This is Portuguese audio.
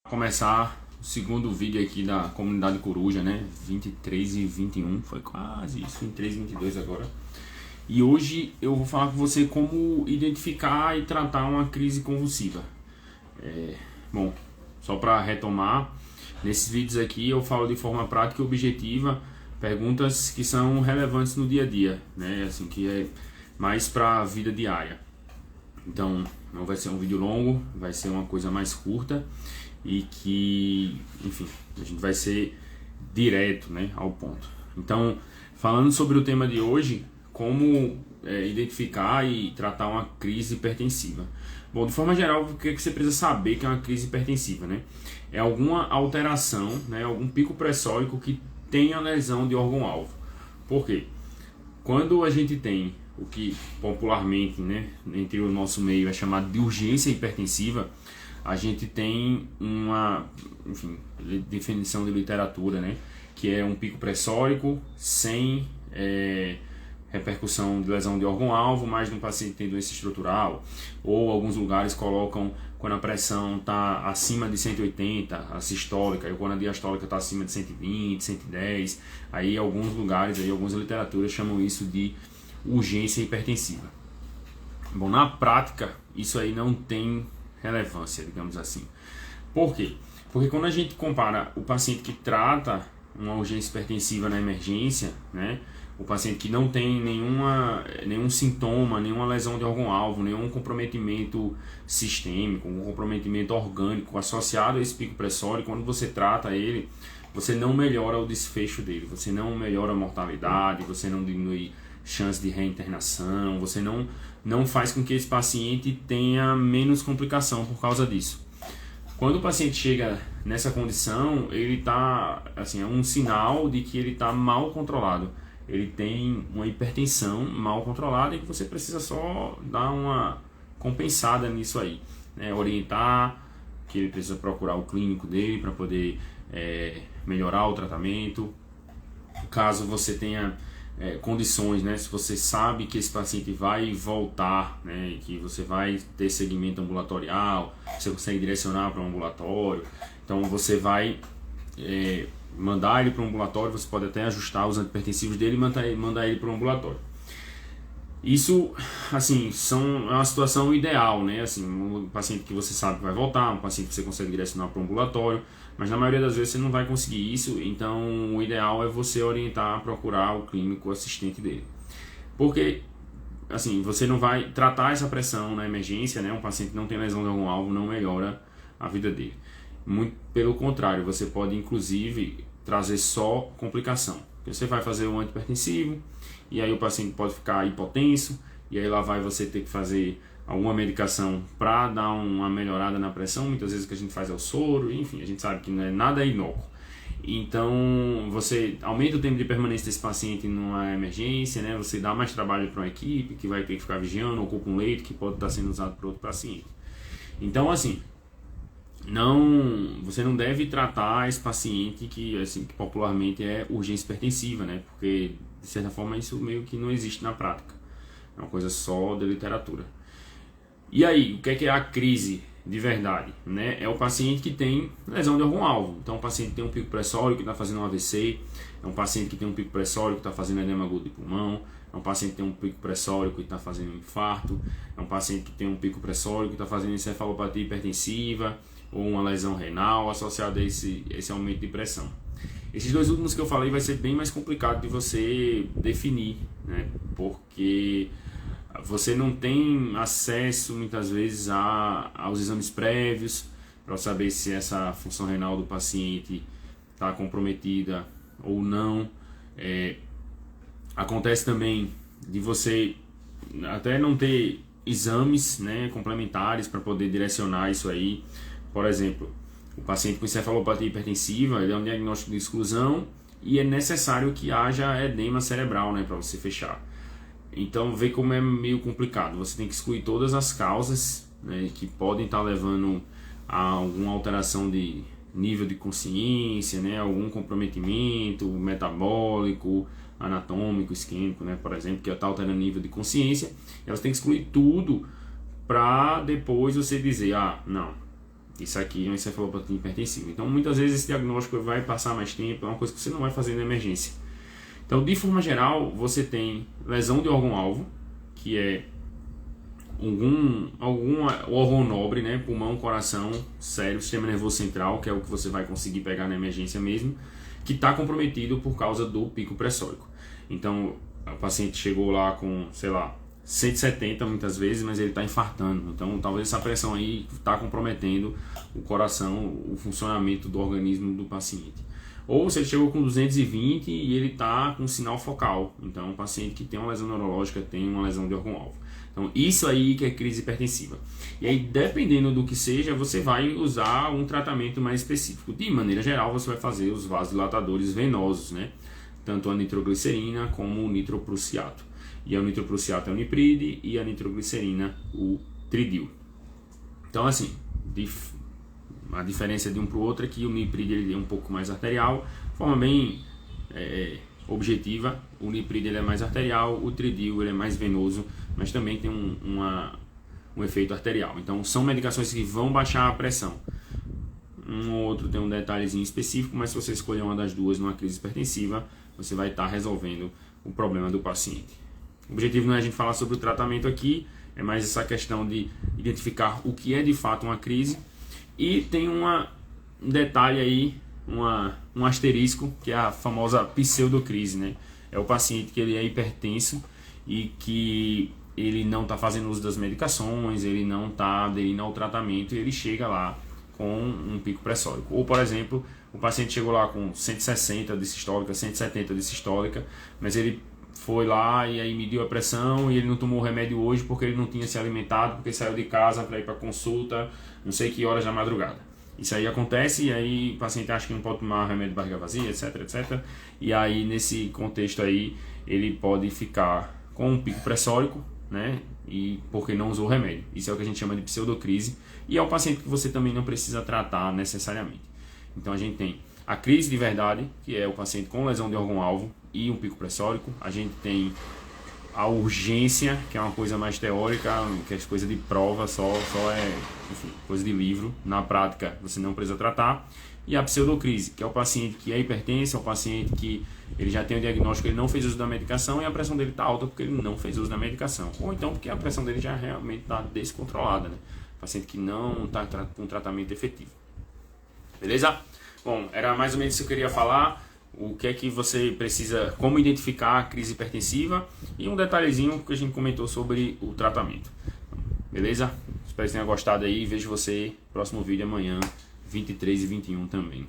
Começar o segundo vídeo aqui da comunidade Coruja, né? 23 e 21, foi quase isso, 23 e 22 agora. E hoje eu vou falar com você como identificar e tratar uma crise convulsiva. Bom, só para retomar, nesses vídeos aqui eu falo de forma prática e objetiva perguntas que são relevantes no dia a dia, né? Assim, que é mais para a vida diária. Então, não vai ser um vídeo longo, vai ser uma coisa mais curta e que, enfim, a gente vai ser direto, né, ao ponto. Então, falando sobre o tema de hoje, como identificar e tratar uma crise hipertensiva. Bom, de forma geral, o que você precisa saber que é uma crise hipertensiva, né? É alguma alteração, né, algum pico pressórico que tenha lesão de órgão-alvo. Por quê? Quando a gente tem o que popularmente, né, entre o nosso meio é chamado de urgência hipertensiva, a gente tem uma, enfim, definição de literatura, né, que é um pico pressórico sem repercussão de lesão de órgão-alvo, mas no paciente que tem doença estrutural, ou alguns lugares colocam quando a pressão está acima de 180, a sistólica, e quando a diastólica está acima de 120, 110, aí alguns lugares, aí algumas literaturas chamam isso de urgência hipertensiva. Bom, na prática, isso aí não tem relevância, digamos assim. Por quê? Porque quando a gente compara o paciente que trata uma urgência hipertensiva na emergência, né, o paciente que não tem nenhum sintoma, nenhuma lesão de órgão-alvo, nenhum comprometimento sistêmico, um comprometimento orgânico associado a esse pico pressórico, quando você trata ele, você não melhora o desfecho dele, você não melhora a mortalidade, você não diminui chance de reinternação, você não faz com que esse paciente tenha menos complicação por causa disso. Quando o paciente chega nessa condição, ele está, assim, é um sinal de que ele está mal controlado. Ele tem uma hipertensão mal controlada e que você precisa só dar uma compensada nisso aí, né? Orientar que ele precisa procurar o clínico dele para poder melhorar o tratamento. Caso você tenha condições, né? Se você sabe que esse paciente vai voltar, né, e que você vai ter segmento ambulatorial, você consegue direcionar para um ambulatório, então você vai mandar ele para um ambulatório, você pode até ajustar os antihipertensivos dele e mandar ele para um ambulatório. Isso, assim, é uma situação ideal, né? Assim, um paciente que você sabe que vai voltar, um paciente que você consegue direcionar para um ambulatório, mas na maioria das vezes você não vai conseguir isso, então o ideal é você orientar a procurar o clínico assistente dele. Porque, assim, você não vai tratar essa pressão na emergência, né? Um paciente que não tem lesão de algum alvo não melhora a vida dele. Muito pelo contrário, você pode inclusive trazer só complicação. Você vai fazer um antihipertensivo, e aí o paciente pode ficar hipotenso, e aí lá vai você ter que fazer alguma medicação para dar uma melhorada na pressão. Muitas vezes o que a gente faz é o soro, enfim, a gente sabe que nada é inócuo. Então você aumenta o tempo de permanência desse paciente numa emergência, né? Você dá mais trabalho para uma equipe que vai ter que ficar vigiando, ocupa um leito que pode estar sendo usado por outro paciente. Então, assim, você não deve tratar esse paciente que popularmente é urgência hipertensiva, né? Porque de certa forma isso meio que não existe na prática, é uma coisa só da literatura. E aí, o que é a crise de verdade, né? É o paciente que tem lesão de órgão-alvo. Então o paciente tem um pico pressórico que está fazendo um AVC, é um paciente que tem um pico pressórico que está fazendo edema agudo de pulmão, é um paciente que tem um pico pressórico que está fazendo um infarto, é um paciente que tem um pico pressórico que está fazendo encefalopatia hipertensiva ou uma lesão renal associada a esse aumento de pressão. Esses dois últimos que eu falei vai ser bem mais complicado de você definir, né? Porque você não tem acesso muitas vezes aos exames prévios para saber se essa função renal do paciente está comprometida ou não. Acontece também de você até não ter exames, né, complementares para poder direcionar isso aí. Por exemplo, o paciente com encefalopatia hipertensiva, ele é um diagnóstico de exclusão e é necessário que haja edema cerebral, né, para você fechar. Então, vê como é meio complicado. Você tem que excluir todas as causas, né, que podem estar levando a alguma alteração de nível de consciência, né, algum comprometimento metabólico, anatômico, isquêmico, né, por exemplo, que está alterando o nível de consciência. Elas têm que excluir tudo para depois você dizer, não, Isso aqui é uma encefalopatia hipertensiva. Então, muitas vezes esse diagnóstico vai passar mais tempo, é uma coisa que você não vai fazer na emergência. Então, de forma geral, você tem lesão de órgão-alvo, que é algum órgão nobre, né? Pulmão, coração, cérebro, sistema nervoso central, que é o que você vai conseguir pegar na emergência mesmo, que está comprometido por causa do pico pressórico. Então, o paciente chegou lá com, sei lá, 170 muitas vezes, mas ele está infartando. Então, talvez essa pressão aí está comprometendo o coração, o funcionamento do organismo do paciente. Ou se ele chegou com 220 e ele está com sinal focal. Então, um paciente que tem uma lesão neurológica tem uma lesão de órgão-alvo. Então, isso aí que é crise hipertensiva. E aí, dependendo do que seja, você vai usar um tratamento mais específico. De maneira geral, você vai fazer os vasodilatadores venosos, né? Tanto a nitroglicerina como o nitroprussiato. E o nitroprussiato é o nipride e a nitroglicerina o tridil. Então, assim, a diferença de um para o outro é que o nipride ele é um pouco mais arterial, de forma bem objetiva. O nipride ele é mais arterial, o tridil ele é mais venoso, mas também tem um efeito arterial. Então, são medicações que vão baixar a pressão. Um ou outro tem um detalhezinho específico, mas se você escolher uma das duas numa crise hipertensiva, você vai estar resolvendo o problema do paciente. O objetivo não é a gente falar sobre o tratamento aqui, é mais essa questão de identificar o que é de fato uma crise. E tem um detalhe aí, um asterisco, que é a famosa pseudocrise, né? É o paciente que ele é hipertenso e que ele não está fazendo uso das medicações, ele não está aderindo ao tratamento e ele chega lá com um pico pressórico. Ou, por exemplo, o paciente chegou lá com 160 de sistólica, 170 de sistólica, mas ele foi lá e aí mediu a pressão e ele não tomou o remédio hoje porque ele não tinha se alimentado, porque saiu de casa para ir para consulta, não sei que horas da madrugada. Isso aí acontece e aí o paciente acha que não pode tomar remédio de barriga vazia, etc, etc. E aí nesse contexto aí ele pode ficar com um pico pressórico, né? E porque não usou o remédio. Isso é o que a gente chama de pseudocrise e é o paciente que você também não precisa tratar necessariamente. Então a gente tem a crise de verdade, que é o paciente com lesão de órgão-alvo e um pico pressórico. A gente tem a urgência, que é uma coisa mais teórica, que é coisa de prova, só é, enfim, coisa de livro. Na prática, você não precisa tratar. E a pseudocrise, que é o paciente que é hipertenso, é o paciente que ele já tem o diagnóstico, ele não fez uso da medicação e a pressão dele está alta porque ele não fez uso da medicação. Ou então porque a pressão dele já realmente está descontrolada, né? Paciente que não está com tratamento efetivo. Beleza? Bom, era mais ou menos isso que eu queria falar. O que é que você precisa, como identificar a crise hipertensiva e um detalhezinho que a gente comentou sobre o tratamento. Beleza? Espero que tenha gostado aí. Vejo você no próximo vídeo amanhã, 23 e 21 também.